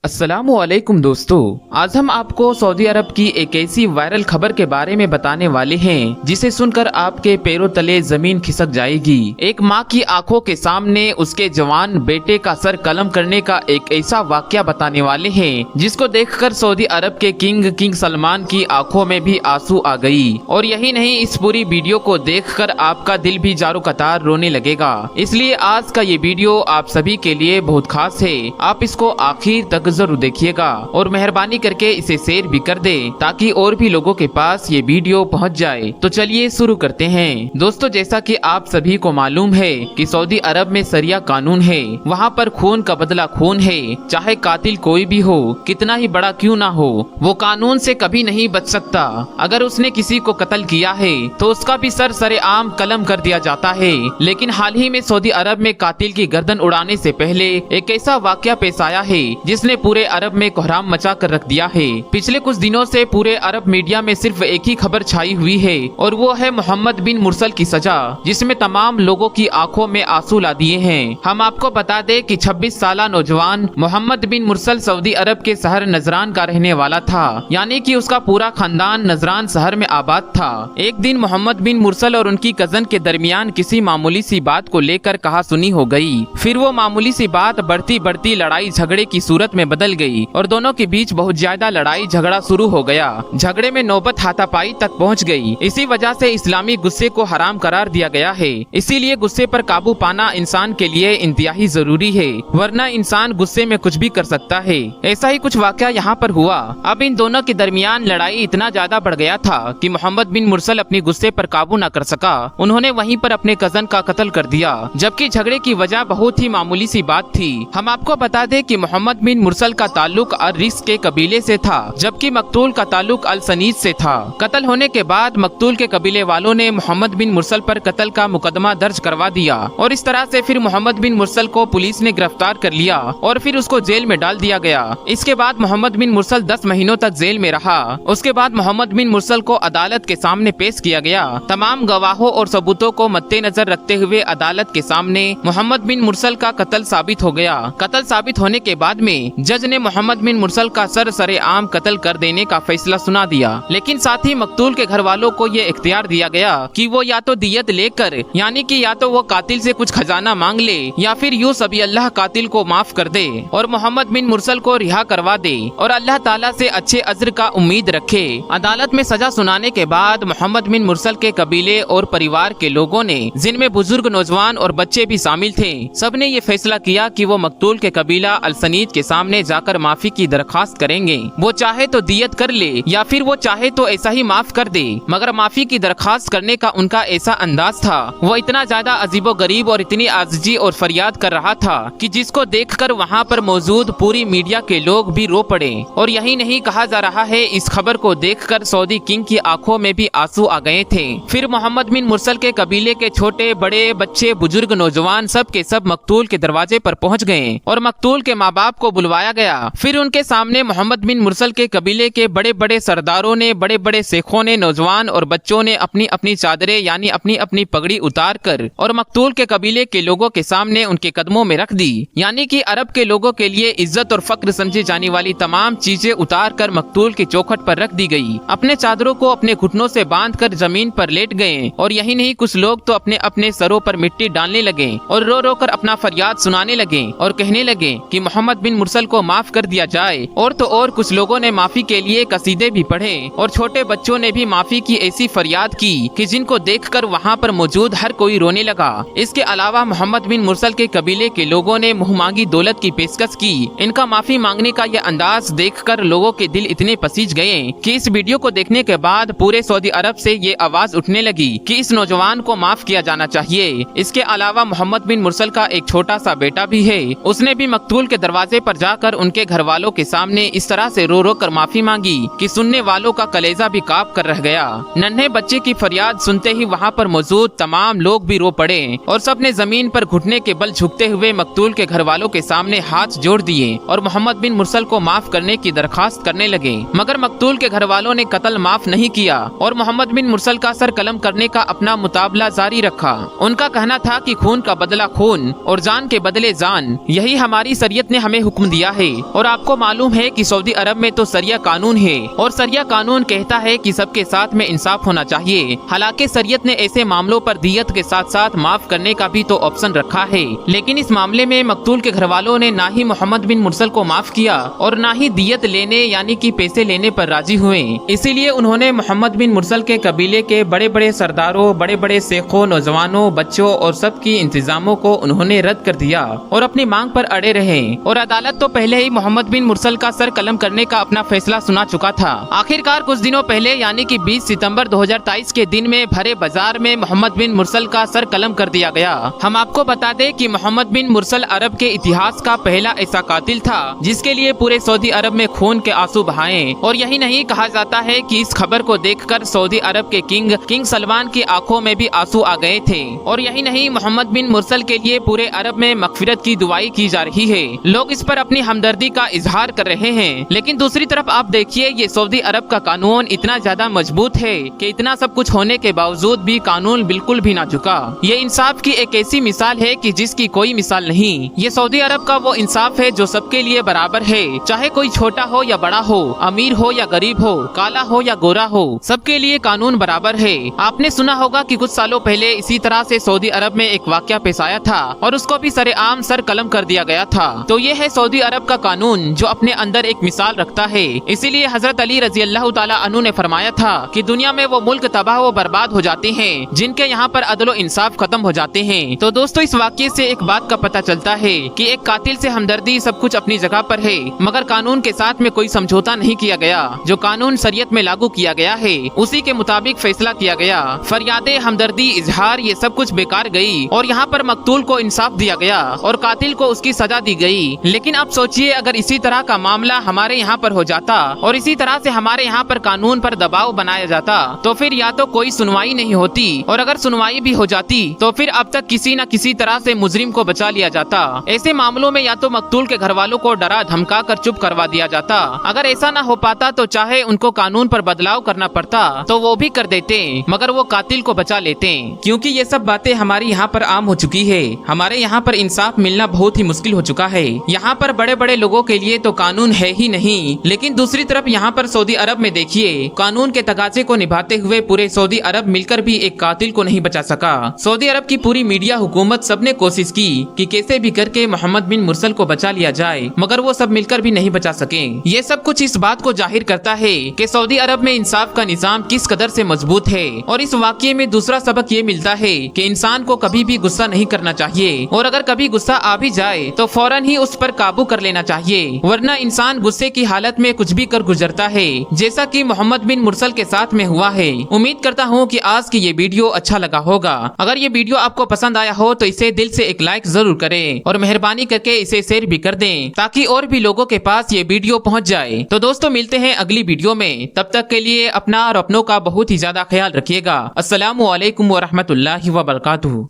अस्सलामुअलैकुम दोस्तों, आज हम आपको सऊदी अरब की एक ऐसी वायरल खबर के बारे में बताने वाले हैं जिसे सुनकर आपके पैरों तले जमीन खिसक जाएगी। एक माँ की आंखों के सामने उसके जवान बेटे का सर कलम करने का एक ऐसा वाकया बताने वाले हैं जिसको देखकर सऊदी अरब के किंग सलमान की आंखों में भी आंसू आ गई। और यही नहीं, इस पूरी वीडियो को देखकर आपका दिल भी जारो कतार रोने लगेगा। इसलिए आज का ये वीडियो आप सभी के लिए बहुत खास है। आप इसको आखिर तक जरूर देखिएगा और मेहरबानी करके इसे शेयर भी कर दे ताकि और भी लोगों के पास ये वीडियो पहुंच जाए। तो चलिए शुरू करते हैं। दोस्तों, जैसा कि आप सभी को मालूम है कि सऊदी अरब में शरिया कानून है। वहाँ पर खून का बदला खून है, चाहे कातिल कोई भी हो, कितना ही बड़ा क्यों ना हो, वो कानून से कभी नहीं बच सकता। अगर उसने किसी को कत्ल किया है तो उसका भी सर सरेआम कलम कर दिया जाता है। लेकिन हाल ही में सऊदी अरब में कातिल की गर्दन उड़ाने से पहले एक ऐसा वाकया पेश आया है जिसने पूरे अरब में कोहराम मचा कर रख दिया है। पिछले कुछ दिनों से पूरे अरब मीडिया में सिर्फ एक ही खबर छाई हुई है और वो है मोहम्मद बिन मुरसल की सजा, जिसमें तमाम लोगों की आंखों में आंसू ला दिए हैं। हम आपको बता दें कि 26 साल नौजवान मोहम्मद बिन मुरसल सऊदी अरब के शहर नजरान का रहने वाला था, यानी कि उसका पूरा खानदान नजरान शहर में आबाद था। एक दिन मोहम्मद बिन मुरसल और उनकी कजन के दरमियान किसी मामूली सी बात को लेकर कहा सुनी हो गई। फिर वो मामूली सी बात बढ़ती बढ़ती लड़ाई झगड़े की सूरत में बदल गई और दोनों के बीच बहुत ज्यादा लड़ाई झगड़ा शुरू हो गया। झगड़े में नौबत हाथापाई तक पहुंच गई। इसी वजह से इस्लामी गुस्से को हराम करार दिया गया है। इसीलिए गुस्से पर काबू पाना इंसान के लिए इंतहाई जरूरी है, वरना इंसान गुस्से में कुछ भी कर सकता है। ऐसा ही कुछ वाकया यहाँ पर हुआ। अब इन दोनों के दरमियान लड़ाई इतना ज्यादा बढ़ गया था कि मोहम्मद बिन मुरसल अपने गुस्से पर काबू न कर सका। उन्होंने वहीं पर अपने कजन का कत्ल कर दिया, जबकि झगड़े की वजह बहुत ही मामूली सी बात थी। हम आपको बता दें कि मोहम्मद बिन मुरसल का ताल्लुक अल रिस्क के कबीले से था, जबकि मकतूल का ताल्लुक अल सनीद से था। कत्ल होने के बाद मकतूल के कबीले वालों ने मोहम्मद बिन मुरसल पर कत्ल का मुकदमा दर्ज करवा दिया और इस तरह से फिर मोहम्मद बिन मुरसल को पुलिस ने गिरफ्तार कर लिया और फिर उसको जेल में डाल दिया गया। इसके बाद मोहम्मद बिन मुरसल 10 महीनों तक जेल में रहा। उसके बाद मोहम्मद बिन मुरसल को अदालत के सामने पेश किया गया। तमाम गवाहों और सबूतों को मद्देनजर रखते हुए अदालत के सामने मोहम्मद बिन मुरसल का कत्ल साबित हो गया। कत्ल साबित होने के बाद में जज ने मोहम्मद बिन मुरसल का सर सरेआम कत्ल कर देने का फैसला सुना दिया। लेकिन साथ ही मकतूल के घर वालों को ये इख्तियार दिया गया कि वो या तो दियत लेकर, यानी कि या तो वो कातिल से कुछ खजाना मांग ले या फिर यूं सभी अल्लाह कातिल को माफ कर दे और मोहम्मद बिन मुरसल को रिहा करवा दे और अल्लाह ताला से अच्छे अज्र का उम्मीद रखे। अदालत में सजा सुनाने के बाद मोहम्मद बिन मुरसल के कबीले और परिवार के लोगों ने, जिनमें बुजुर्ग, नौजवान और बच्चे भी शामिल थे, सबने ये फैसला किया कि वो मकतूल के कबीला अल सनीद के सामने जाकर माफी की दरखास्त करेंगे। वो चाहे तो दियत कर ले या फिर वो चाहे तो ऐसा ही माफ कर दे, मगर माफी की दरखास्त करने का उनका ऐसा अंदाज था, वो इतना ज्यादा अजीबो गरीब और इतनी आजिजी और फरियाद कर रहा था कि जिसको देखकर वहाँ पर मौजूद पूरी मीडिया के लोग भी रो पड़े। और यही नहीं, कहा जा रहा है इस खबर को देखकर सऊदी किंग की आंखों में भी आंसू आ गए थे। फिर मोहम्मद बिन मुरसल के कबीले के छोटे बड़े, बच्चे, बुजुर्ग, नौजवान सब के सब मकतूल के दरवाजे पर पहुँच गए और मकतूल के माँ बाप को बुलवाया गया। फिर उनके सामने मोहम्मद बिन मुरसल के कबीले के बड़े बड़े सरदारों ने, बड़े बड़े शेखों ने, नौजवान और बच्चों ने अपनी अपनी चादरें यानी अपनी अपनी पगड़ी उतार कर और मकतूल के कबीले के लोगों के सामने उनके कदमों में रख दी। यानी कि अरब के लोगों के लिए इज्जत और फक्र समझी जाने वाली तमाम चीजें उतार कर मकतूल की चौखट पर रख दी गई। अपने चादरों को अपने घुटनों से बांध कर जमीन पर लेट गए और यही नहीं, कुछ लोग तो अपने अपने सरों पर मिट्टी डालने लगे और रो रो कर अपना फरियाद सुनाने लगे और कहने लगे कि मोहम्मद बिन मुरसल को माफ कर दिया जाए। और तो और कुछ लोगों ने माफी के लिए कसीदे भी पढ़े और छोटे बच्चों ने भी माफी की ऐसी फरियाद की कि जिनको देखकर वहाँ पर मौजूद हर कोई रोने लगा। इसके अलावा मोहम्मद बिन मुरसल के कबीले के लोगों ने मुँह मांगी दौलत की पेशकश की। इनका माफी मांगने का यह अंदाज देखकर लोगों के दिल इतने पसीज गए कि इस वीडियो को देखने के बाद पूरे सऊदी अरब से ये आवाज उठने लगी कि इस नौजवान को माफ किया जाना चाहिए। इसके अलावा मोहम्मद बिन मुरसल का एक छोटा सा बेटा भी है, उसने भी मकतूल के दरवाजे पर जाकर उनके घर वालों के सामने इस तरह से रो रो कर माफी मांगी कि सुनने वालों का कलेजा भी कांप कर रह गया। नन्हे बच्चे की फरियाद सुनते ही वहाँ पर मौजूद तमाम लोग भी रो पड़े और सबने जमीन पर घुटने के बल झुकते हुए मकतूल के घर वालों के सामने हाथ जोड़ दिए और मोहम्मद बिन मुरसल को माफ करने की दरखास्त करने लगे। मगर मकतूल के घर वालों ने कत्ल माफ नहीं किया और मोहम्मद बिन मुरसल का सर कलम करने का अपना मुताबला जारी रखा। उनका कहना था कि खून का बदला खून और जान के बदले जान, यही हमारी शरीयत ने हमें हुक्म दिया है। और आपको मालूम है कि सऊदी अरब में तो शरिया कानून है और शरिया कानून कहता है कि सबके साथ में इंसाफ होना चाहिए। हालांकि शरीयत ने ऐसे मामलों पर दियत के साथ साथ माफ करने का भी तो ऑप्शन रखा है, लेकिन इस मामले में मकतूल के घर वालों ने ना ही मोहम्मद बिन मुरसल को माफ किया और ना ही दियत लेने यानी कि पैसे लेने पर राजी हुए। इसीलिए उन्होंने मोहम्मद बिन मुरसल के कबीले के बड़े बड़े सरदारों, बड़े बड़े शेखों, नौजवानों, बच्चों और सबकी इंतजामों को उन्होंने रद्द कर दिया और अपनी मांग पर अड़े रहे। और अदालत तो पहले ही मोहम्मद बिन मुरसल का सर कलम करने का अपना फैसला सुना चुका था। आखिरकार कुछ दिनों पहले यानी कि 20 सितंबर 2023 के दिन में भरे बाजार में मोहम्मद बिन मुरसल का सर कलम कर दिया गया। हम आपको बता दें कि मोहम्मद बिन मुरसल अरब के इतिहास का पहला ऐसा कातिल था जिसके लिए पूरे सऊदी अरब में खून के आंसू बहाए। और यही नहीं, कहा जाता है कि इस खबर को देखकर सऊदी अरब के किंग सलमान की आंखों में भी आंसू आ गए थे। और यही नहीं, मोहम्मद बिन मुरसल के लिए पूरे अरब में मगफिरत की दुआई की जा रही है। लोग इस पर अपनी हमदर्दी का इजहार कर रहे हैं। लेकिन दूसरी तरफ आप देखिए, ये सऊदी अरब का कानून इतना ज्यादा मजबूत है कि इतना सब कुछ होने के बावजूद भी कानून बिल्कुल भी ना झुका। ये इंसाफ की एक ऐसी मिसाल है कि जिसकी कोई मिसाल नहीं। ये सऊदी अरब का वो इंसाफ है जो सबके लिए बराबर है, चाहे कोई छोटा हो या बड़ा हो, अमीर हो या गरीब हो, काला हो या गोरा हो, सबके लिए कानून बराबर है। आपने सुना होगा कि कुछ सालों पहले इसी तरह से सऊदी अरब में एक वाकया पेश आया था और उसको भी सरेआम सर कलम कर दिया गया था। तो ये है सऊदी अरब का कानून जो अपने अंदर एक मिसाल रखता है। इसीलिए हजरत अली रजी अल्लाह ताला अन्हु ने फरमाया था कि दुनिया में वो मुल्क तबाह व बर्बाद हो जाते हैं जिनके यहाँ पर अदलो इंसाफ खत्म हो जाते हैं। तो दोस्तों, इस वाकये से एक बात का पता चलता है कि एक कातिल से हमदर्दी सब कुछ अपनी जगह पर है, मगर कानून के साथ में कोई समझौता नहीं किया गया। जो कानून शरीयत में लागू किया गया है उसी के मुताबिक फैसला किया गया। फरियादे, हमदर्दी, इजहार ये सब कुछ बेकार गई और यहाँ पर मकतूल को इंसाफ दिया गया और कातिल को उसकी सजा दी गई। लेकिन अब सोचिए, अगर इसी तरह का मामला हमारे यहाँ पर हो जाता और इसी तरह से हमारे यहाँ पर कानून पर दबाव बनाया जाता तो फिर या तो कोई सुनवाई नहीं होती और अगर सुनवाई भी हो जाती तो फिर अब तक किसी न किसी तरह से मुजरिम को बचा लिया जाता। ऐसे मामलों में या तो मकतूल के घर वालों को डरा धमका कर चुप करवा दिया जाता। अगर ऐसा न हो पाता तो चाहे उनको कानून पर बदलाव करना पड़ता तो वो भी कर देते, मगर वो कातिल को बचा लेते। क्योंकि ये सब बातें हमारे यहाँ पर आम हो चुकी है। हमारे यहाँ पर इंसाफ मिलना बहुत ही मुश्किल हो चुका है। यहाँ पर बड़े बड़े लोगों के लिए तो कानून है ही नहीं, लेकिन दूसरी तरफ यहाँ पर सऊदी अरब में देखिए, कानून के तकाजे को निभाते हुए पूरे सऊदी अरब मिलकर भी एक कातिल को नहीं बचा सका। सऊदी अरब की पूरी मीडिया, हुकूमत, सबने कोशिश की कि कैसे भी करके मोहम्मद बिन मुरसल को बचा लिया जाए, मगर वो सब मिलकर भी नहीं बचा सके। ये सब कुछ इस बात को जाहिर करता है कि सऊदी अरब में इंसाफ का निजाम किस कदर से मजबूत है। और इस वाकये में दूसरा सबक ये मिलता है कि इंसान को कभी भी गुस्सा नहीं करना चाहिए और अगर कभी गुस्सा आ भी जाए तो फौरन ही उस पर काबू कर लेना चाहिए, वरना इंसान गुस्से की हालत में कुछ भी कर गुजरता है, जैसा कि मोहम्मद बिन मुरसल के साथ में हुआ है। उम्मीद करता हूँ कि आज की ये वीडियो अच्छा लगा होगा। अगर ये वीडियो आपको पसंद आया हो तो इसे दिल से एक लाइक जरूर करें और मेहरबानी करके इसे शेयर भी कर दें ताकि और भी लोगों के पास ये वीडियो पहुँच जाए। तो दोस्तों, मिलते हैं अगली वीडियो में। तब तक के लिए अपना और अपनों का बहुत ही ज्यादा ख्याल रखिएगा। अस्सलामु अलैकुम व रहमतुल्लाहि व बरकातुहू।